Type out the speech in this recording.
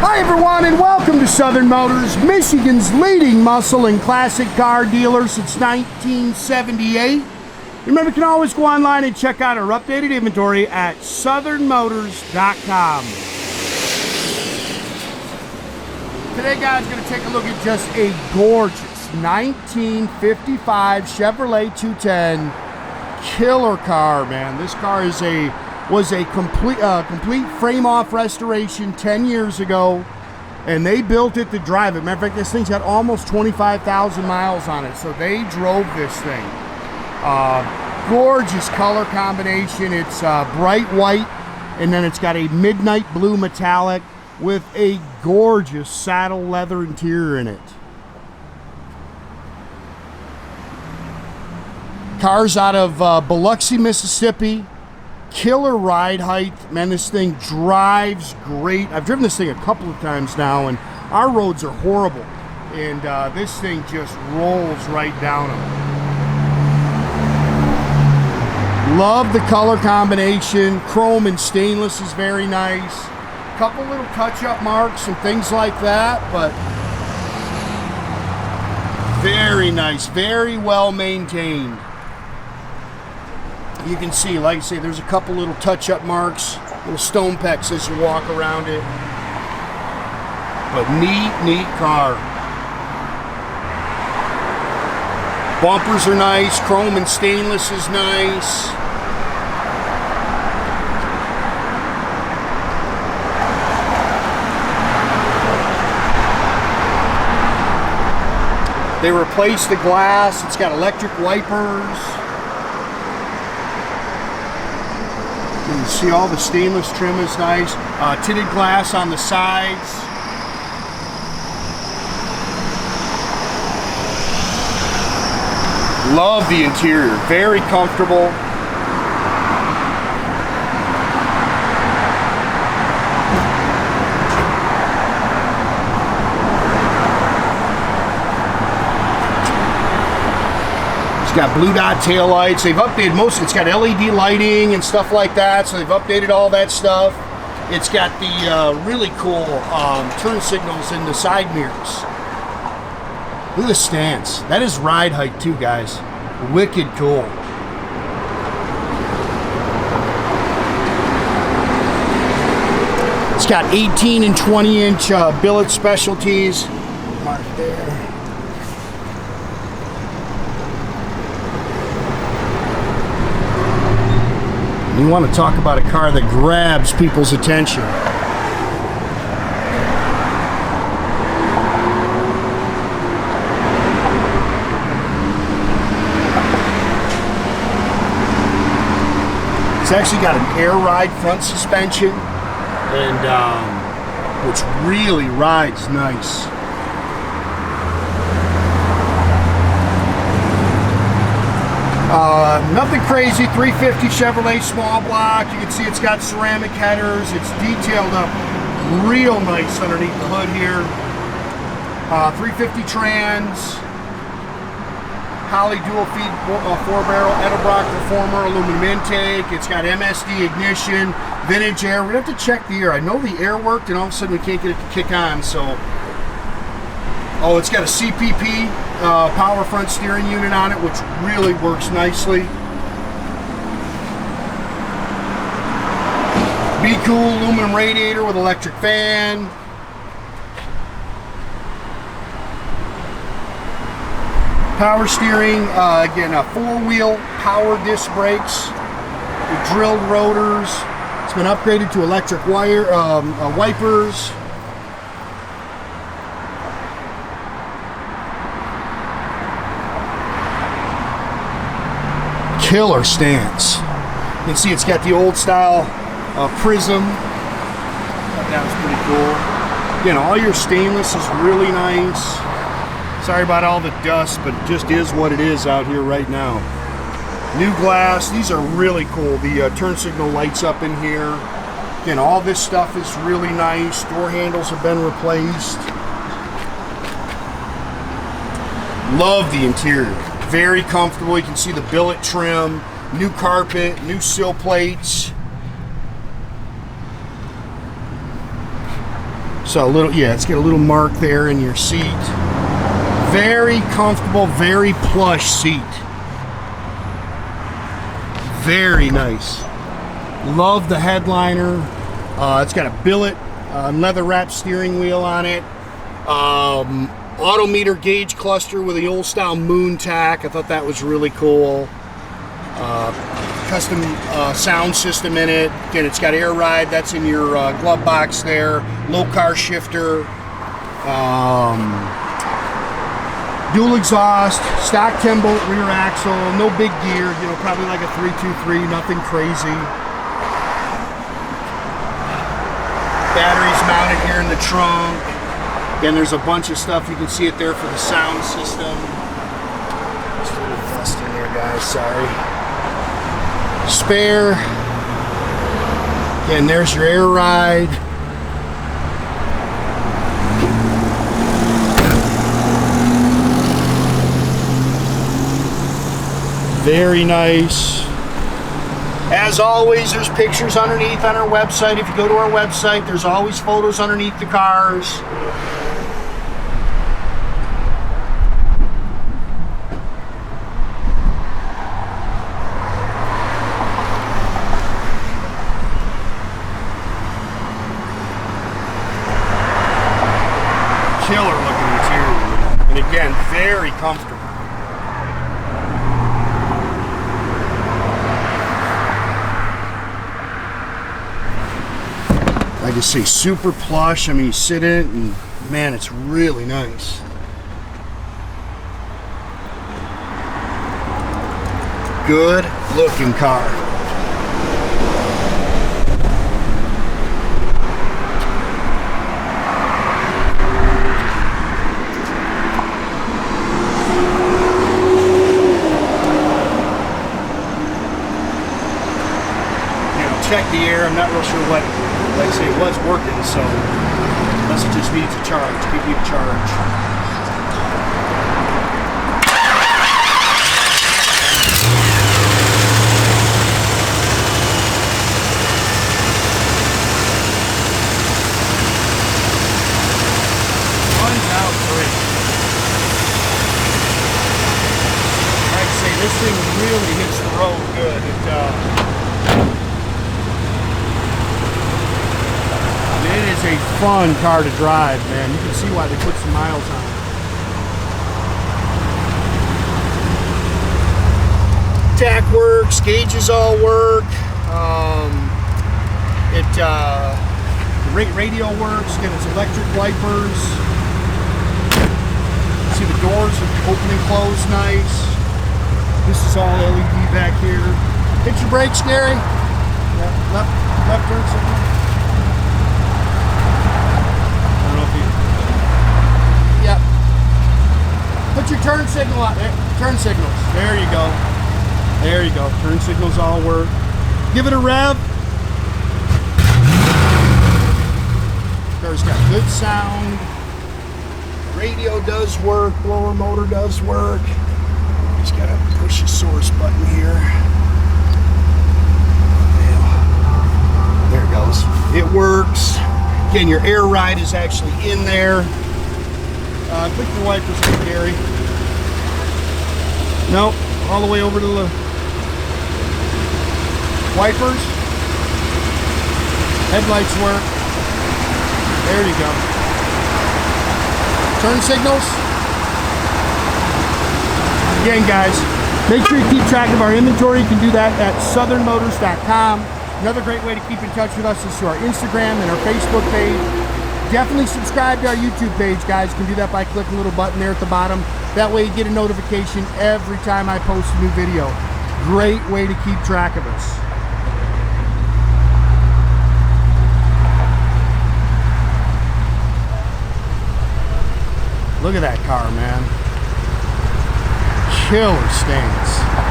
Hi everyone, and welcome to Southern Motors, Michigan's leading muscle and classic car dealer since 1978. Remember, you can always go online and check out our updated inventory at southernmotors.com. Today, guys, going to take a look at just a gorgeous 1955 Chevrolet 210 killer car, man. This car was a complete frame-off restoration 10 years ago, and they built it to drive it. Matter of fact, this thing's got almost 25,000 miles on it, so they drove this thing. Gorgeous color combination. It's bright white, and then it's got a midnight blue metallic with a gorgeous saddle leather interior in it. Car's out of Biloxi, Mississippi. Killer ride height. Man, this thing drives great. I've driven this thing a couple of times now, and our roads are horrible, and this thing just rolls right down them. Love the color combination. Chrome and stainless is very nice. Couple little touch-up marks and things like that, but very nice, very well maintained. You can see, like I say, there's a couple little touch-up marks, little stone pecks as you walk around it. But neat car. Bumpers are nice. Chrome and stainless is nice. They replaced the glass. It's got electric wipers. You can see all the stainless trim is nice. Tinted glass on the sides. Love the interior. Very comfortable. It's got blue dot taillights. They've updated most of it. It's got LED lighting and stuff like that, so they've updated all that stuff. It's got the really cool turn signals in the side mirrors. Look at the stance. That is ride height too, guys. Wicked cool. It's got 18 and 20 inch Billet Specialties. Mark there. You want to talk about a car that grabs people's attention. It's actually got an air ride front suspension, and which really rides nice. Nothing crazy. 350 Chevrolet small block. You can see it's got ceramic headers. It's detailed up real nice underneath the hood here. 350 trans. Holley dual feed 4-barrel Edelbrock Reformer aluminum intake. It's got MSD ignition, vintage air. We're gonna have to check the air. I know the air worked, and all of a sudden we can't get it to kick on. So, oh, it's got a CPP power front steering unit on it, which really works nicely. Be Cool aluminum radiator with electric fan. Power steering, again, 4-wheel power disc brakes with drilled rotors. It's been upgraded to electric wipers. Killer stance. You can see it's got the old style prism. That was pretty cool. Again, all your stainless is really nice. Sorry about all the dust, but it just is what it is out here right now. New glass. These are really cool. The turn signal lights up in here. Again, all this stuff is really nice. Door handles have been replaced. Love the interior. Very comfortable. You can see the billet trim, new carpet, new sill plates. So a little, yeah, it's got a little mark there in your seat. Very comfortable, very plush seat. Very nice. Love the headliner. It's got a billet leather wrapped steering wheel on it. Autometer gauge cluster with the old style moon tack. I thought that was really cool. Custom sound system in it. Again, it's got air ride. That's in your glove box there. Lokar shifter. Dual exhaust, stock 10-bolt rear axle, no big gear, you know, probably like a 323, nothing crazy. Batteries mounted here in the trunk. Again, there's a bunch of stuff. You can see it there for the sound system. Just a little dust in there, guys, sorry. Spare. Again, there's your air ride. Very nice. As always, there's pictures underneath on our website. If you go to our website, there's always photos underneath the cars. Killer looking interior. And again, very comfortable. Like I say, super plush. I mean, you sit in it and man, it's really nice. Good looking car. You know, check the air. I'm not real sure what. Like I say, it was working, so unless it just needs a charge, give you a charge. Runs out great. Like I say, this thing really hits the road good. It is a fun car to drive, man. You can see why they put some miles on it. Tack works, gauges all work. Radio works. Again, it's electric wipers. See the doors open and close nice. This is all LED back here. Hit your brakes, Gary. Yeah, left turn signal. Yep. Put your turn signal on there. Turn signals. There you go. There you go. Turn signals all work. Give it a rev. Car's got good sound. Radio does work. Blower motor does work. Just gotta push the source button here. There it goes. It works. Again, your air ride is actually in there. Click the wipers here, Gary. Nope, all the way over to the wipers. Headlights work. There you go. Turn signals. Again, guys, make sure you keep track of our inventory. You can do that at southernmotors.com. Another great way to keep in touch with us is through our Instagram and our Facebook page. Definitely subscribe to our YouTube page, guys. You can do that by clicking the little button there at the bottom. That way you get a notification every time I post a new video. Great way to keep track of us. Look at that car, man. Killer stance.